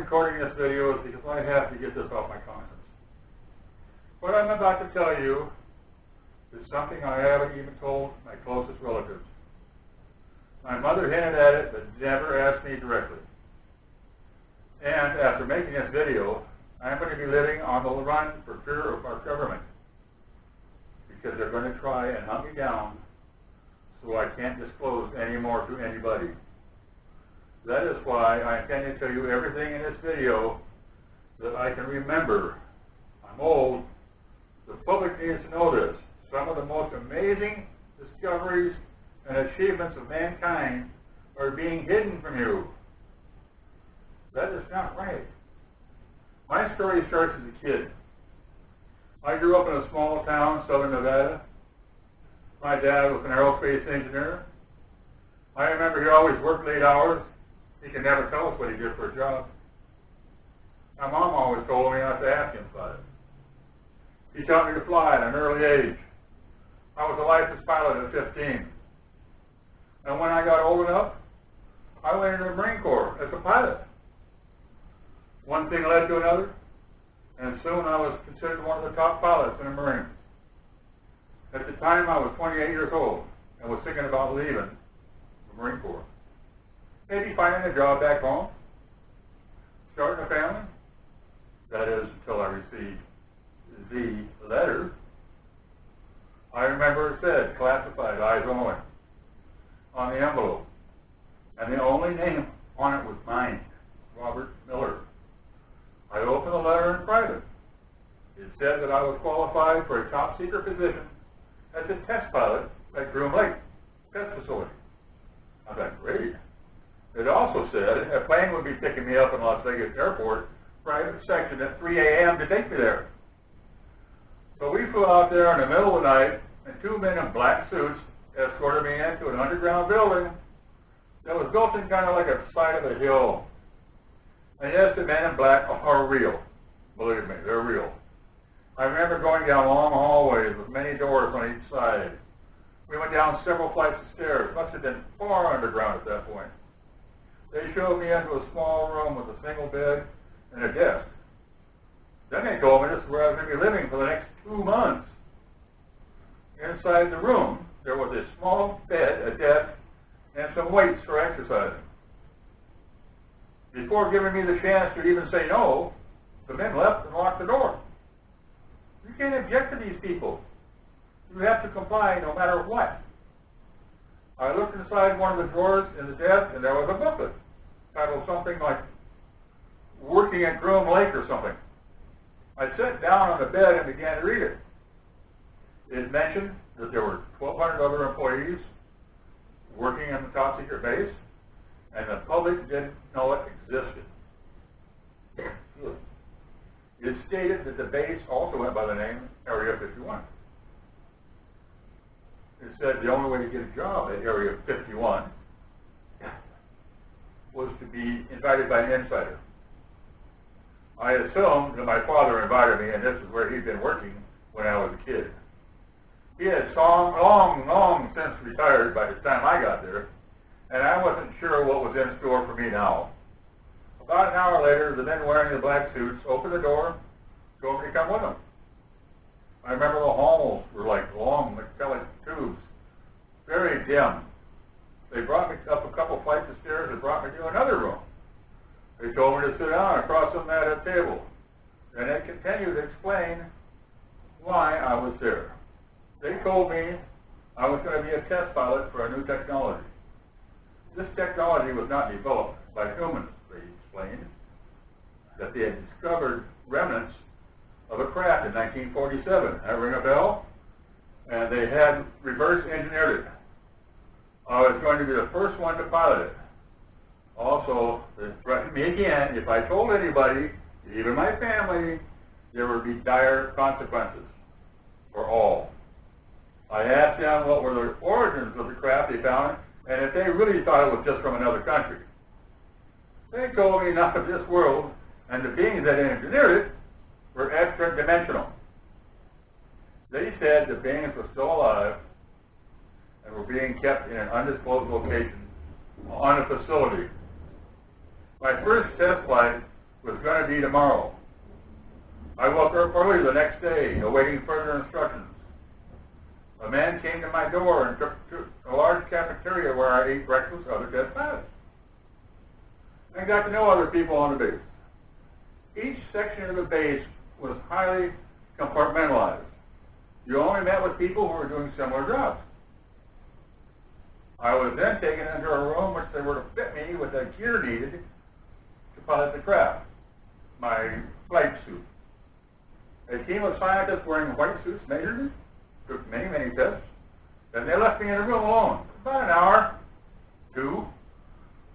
recording this video is because I have to get this off my conscience. What I'm about to tell you is something I haven't even told my closest relatives. My mother hinted at it, but never asked me directly. And after making this video, I'm going to be living on the run for fear of our government, because they're going to try and hunt me down so I can't disclose anymore to anybody. That is why I intend to tell you everything in this video that I can remember. I'm old. The public needs to know this. Some of the most amazing discoveries and achievements of mankind are being hidden from you. That is not right. My story starts as a kid. I grew up in a small town, southern Nevada. My dad was an aerospace engineer. I remember he always worked late hours. He could never tell us what he did for a job. My mom always told me not to ask him about it. He taught me to fly at an early age. I was a licensed pilot at 15. And when I got old enough, I went into the Marine Corps as a pilot. One thing led to another, and soon I was considered one of the top pilots in the Marines. At the time, I was 28 years old and was thinking about leaving the Marine Corps. Maybe finding a job back home, starting a family. That is, until I received the letter. I remember it said, classified, eyes only, on the envelope. And the only name on it was mine, Robert Miller. I opened the letter in private. It said that I was qualified for a top secret position as a test pilot at Groom Lake Test Facility. I thought, great. It also said a plane would be picking me up in Las Vegas Airport, private section at 3 a.m. to take me there. So we flew out there in the middle of the night, and two men in black suits escorted me into an underground building that was built in kind of like a side of a hill. And yes, the men in black are real. Believe me, they're real. I remember going down long hallways with many doors on each side. We went down several flights of stairs. Must have been far underground at that point. They showed me into a small room with a single bed and a desk. Then they told me this is where I was going to be living for the next 2 months. Inside the room, there was a small bed, a desk, and some weights for exercising. Before giving me the chance to even say no, the men left and locked the door. You can't object to these people. You have to comply no matter what. I looked inside one of the drawers in the desk, and there was a booklet titled something like Working at Groom Lake or something. I sat down on the bed and began to read it. It mentioned that there were 1,200 other employees working on the top secret base, and the public didn't know it existed. It stated that the base also went by the name Area 51. It said the only way to get a job at Area 51 was to be invited by an insider. I assumed that my father invited me, and this is where he'd been working when I was a kid. He had long since retired by the time I got there, and I wasn't sure what was in store for me now. About an hour later, the men wearing the black suits opened the door, told me to come with them. I remember the halls were like long metallic tubes, very dim. They brought me up a couple flights of stairs and brought me to another room. They told me to sit down across from that table. And they continued to explain why I was there. They told me I was going to be a test pilot for a new technology. This technology was not developed by humans, they explained, that they had discovered remnants of a craft in 1947. That ring a bell? And they had reverse engineered it. I was going to be the first one to pilot it. Also, they threatened me again, if I told anybody, even my family, there would be dire consequences for all. I asked them what were the origins of the craft they found, and if they really thought it was just from another country. They told me not of this world, and the beings that engineered it were extra-dimensional. They said the beings were still alive and were being kept in an undisclosed location on a facility. My first test flight to be tomorrow. I woke up early the next day, awaiting further instructions. A man came to my door and took to a large cafeteria where I ate breakfast with other dead pilots. I got to know other people on the base. Each section of the base was highly compartmentalized. You only met with people who were doing similar jobs. I was then taken into a room which they were to fit me with the gear needed to pilot the craft, my flight suit. A team of scientists wearing white suits measured me, took many, many tests, then they left me in the room alone. About an hour, 2.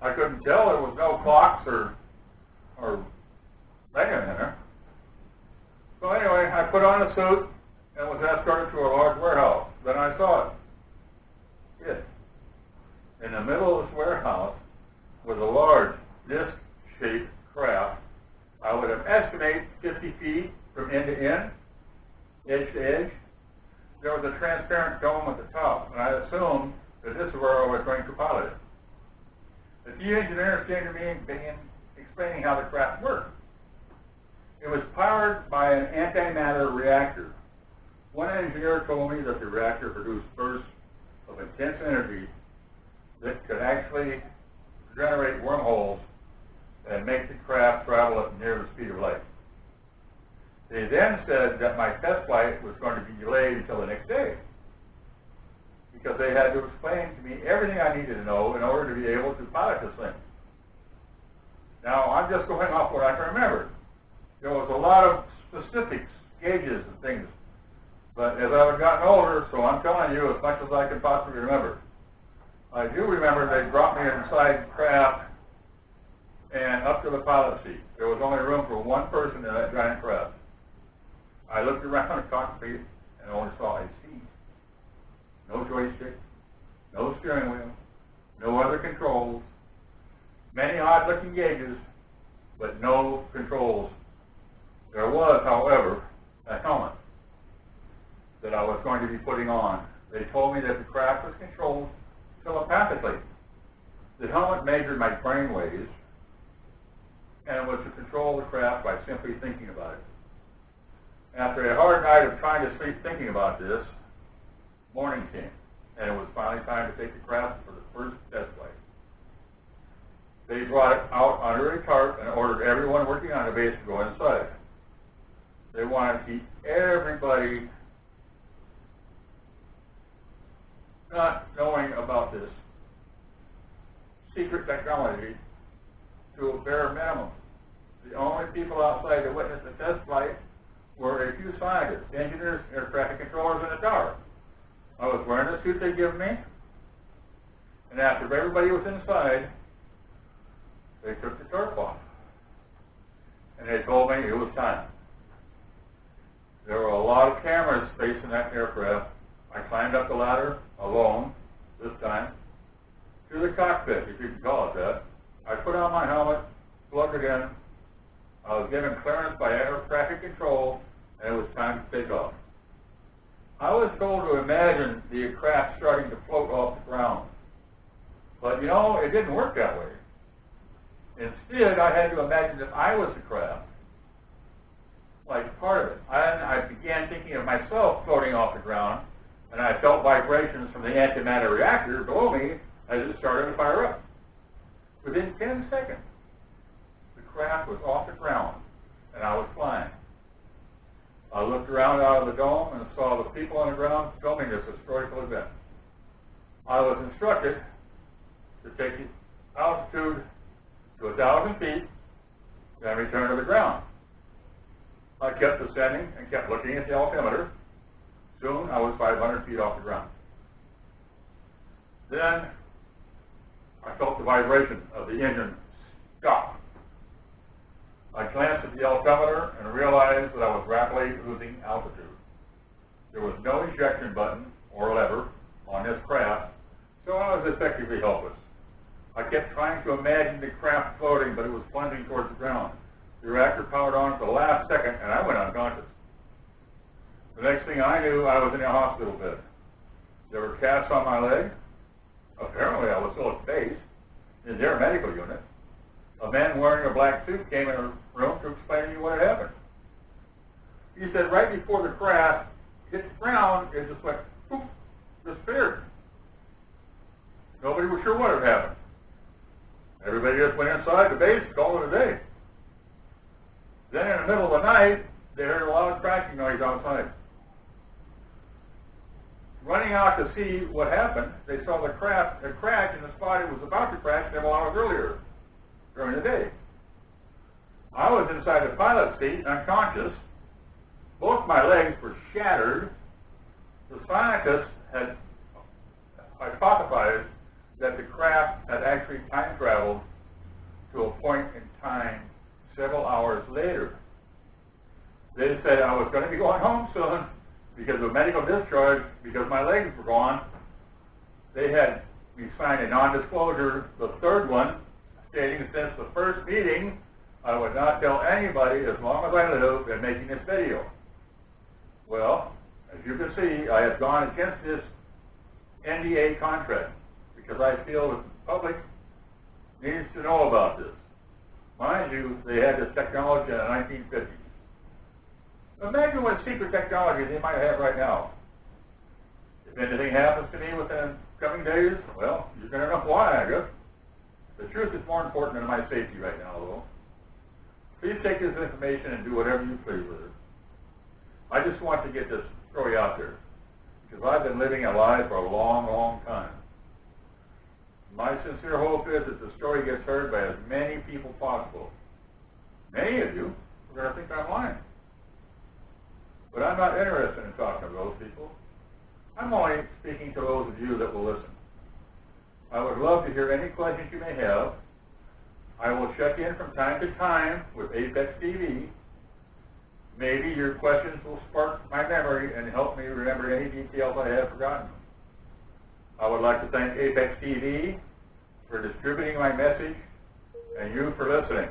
I couldn't tell, there was no clocks or lighting in there. So anyway, I put on a suit and was escorted to a large warehouse. Then I saw it. In the middle of this warehouse was a large disc-shaped craft. I would have estimated 50 feet from end to end, edge to edge. There was a transparent dome at the top, and I assumed that this is where I was going to pilot it. A few engineers came to me and began explaining how the craft worked. It was powered by an antimatter reactor. One engineer told me that the reactor produced bursts of intense energy that could actually generate wormholes and make the craft travel at near the speed of light. They then said that my test flight was going to be delayed until the next day because they had to explain to me everything I needed to know in order to be able to pilot this thing. Now, I'm just going off what I can remember. There was a lot of specifics, gauges and things, but as I've gotten older, so I'm telling you as much as I can possibly remember. I do remember they brought me inside the craft and up to the pilot seat. There was only room for one person in that giant craft. I looked around the cockpit and only saw a seat. No joystick, no steering wheel, no other controls, many odd-looking gauges, but no controls. There was, however, a helmet that I was going to be putting on. They told me that the craft was controlled telepathically. The helmet measured my brain waves and was to control the craft by simply thinking about it. After a hard night of trying to sleep thinking about this, morning came, and it was finally time to take the craft for the first test flight. They brought it out under a tarp and ordered everyone working on the base to go inside. They wanted to keep everybody not knowing about this secret technology to a bare minimum. The only people outside that witnessed the test flight were a few scientists, engineers, air traffic controllers in the tower. I was wearing the suit they give me, and after everybody was inside, they took the tarp off. And they told me it was time. There were a lot of cameras facing that aircraft. I climbed up the ladder alone, this time, to the cockpit, if you can call it that. I put on my helmet, plugged it in. I was given clearance by air traffic control, and it was time to take off. I was told to imagine the craft starting to float off the ground. But you know, it didn't work that way. Instead, I had to imagine that I was the craft, like part of it. I began thinking of myself floating off the ground, and I felt vibrations from the antimatter reactor below me as it started to fire up. Within 10 seconds, the craft was off the ground, and I was flying. I looked around out of the dome and saw the people on the ground filming this historical event. I was instructed to take the altitude to 1,000 feet, then return to the ground. I kept descending and kept looking at the altimeter. Soon I was 500 feet off the ground. Then I felt the vibration of the engine stop. I glanced at the altimeter and realized that I was rapidly losing altitude. There was no ejection button or lever on this craft, so I was effectively helpless. I kept trying to imagine the craft floating, but it was plunging towards the ground. The reactor powered on for the last second, and I went unconscious. The next thing I knew, I was in a hospital bed. There were casts on my leg. Apparently, I was still at base in their medical unit. A man wearing a black suit came in a room to explain Nobody was sure what had happened. Everybody just went inside the base and called it a day. Then in the middle of the night, they heard a loud cracking noise outside. Running out to see what happened, they saw the craft had crashed in the spot it was about to crash several hours earlier during the day. I was inside the pilot seat, unconscious. Both my legs were shattered. The scientists had hypothesized that the craft had actually time traveled to a point in time several hours later. They said I was going to be going home soon because of medical discharge, because my legs were gone. They had me sign a non-disclosure, the third one, stating since the first meeting, I would not tell anybody as long as I live in making this video. Well, as you can see, I have gone against this NDA contract because I feel that the public needs to know about this. Mind you, they had this technology in the 1950s. Imagine what secret technology they might have right now. If anything happens to me within coming days, well, you're going to know why, I guess. The truth is more important than my safety right now, though. Please take this information and do whatever you please with it. I just want to get this story out there because I've been living a lie for a long, long time. My sincere hope is that the story gets heard by as many people possible. Many of you are going to think I'm lying. But I'm not interested in talking to those people. I'm only speaking to those of you that will listen. I would love to hear any questions you may have. I will check in from time to time with Apex TV. Maybe your questions will spark my memory and help me remember any details I have forgotten. I would like to thank Apex TV for distributing my message and you for listening.